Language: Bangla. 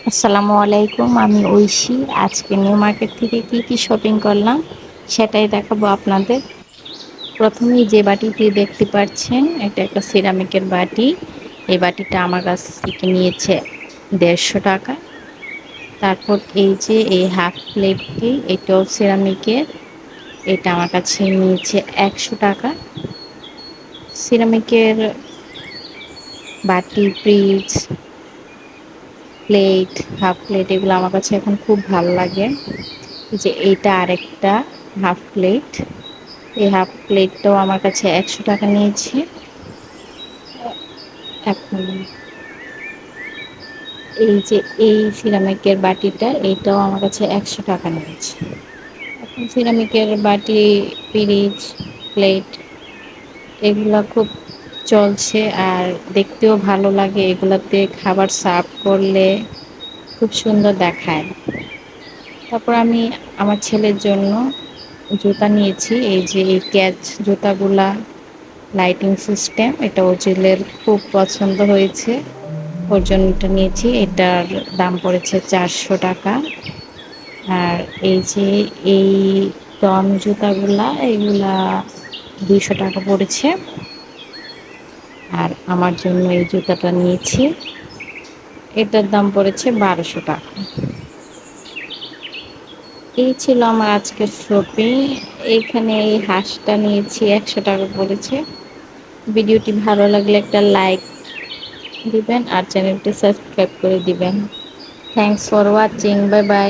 আসসালামু আলাইকুম, আমি ঐশী। আজকে নিউ মার্কেট থেকে কি কি শপিং করলাম সেটাই দেখাবো আপনাদের। প্রথমেই যে বাটিটি দেখতে পাচ্ছেন, এটা একটা সিরামিকের বাটি। এই বাটিটা আমার কাছ থেকে নিয়েছে 150 টাকা। তারপর এই যে এই হাফ প্লেটটি, এটাও সিরামিকের, এটা আমার কাছে নিয়েছে 100 টাকা। সিরামিকের বাটি, ফ্রিজ, প্লেট, হাফ প্লেট এগুলো আমার কাছে এখন খুব ভালো লাগে। যে এইটা আরেকটা হাফ প্লেট, এই হাফ প্লেটটাও আমার কাছে 100 টাকা নিয়েছে। এখন এই যে এই সিরামিকের বাটিটা, এইটাও আমার কাছে 100 টাকা নিয়েছে। এখন সিরামিকের বাটি, পিরিচ, প্লেট এগুলা খুব চলছে, আর দেখতেও ভালো লাগে। এগুলাতে খাবার সার্ভ করলে খুব সুন্দর দেখায়। তারপর আমি আমার ছেলের জন্য জুতা নিয়েছি। এই যে এই ক্যাচ জুতাগুলা, লাইটিং সিস্টেম, এটা ওর ছেলের খুব পছন্দ হয়েছে, ওর জন্য এটা নিয়েছি। এটার দাম পড়েছে 400 টাকা। আর এই যে এই টন জুতাগুলা, এগুলা 200 টাকা পড়েছে। আর আমার জন্য এই জুতাটা নিয়েছি, এটার দাম পড়েছে 1200 টাকা। এই ছিল আমার আজকের শপিং। এইখানে এই হাঁসটা নিয়েছি, 100 টাকা পড়েছে। ভিডিওটি ভালো লাগলে একটা লাইক দিবেন আর চ্যানেলটি সাবস্ক্রাইব করে দিবেন। Thanks for watching, bye bye.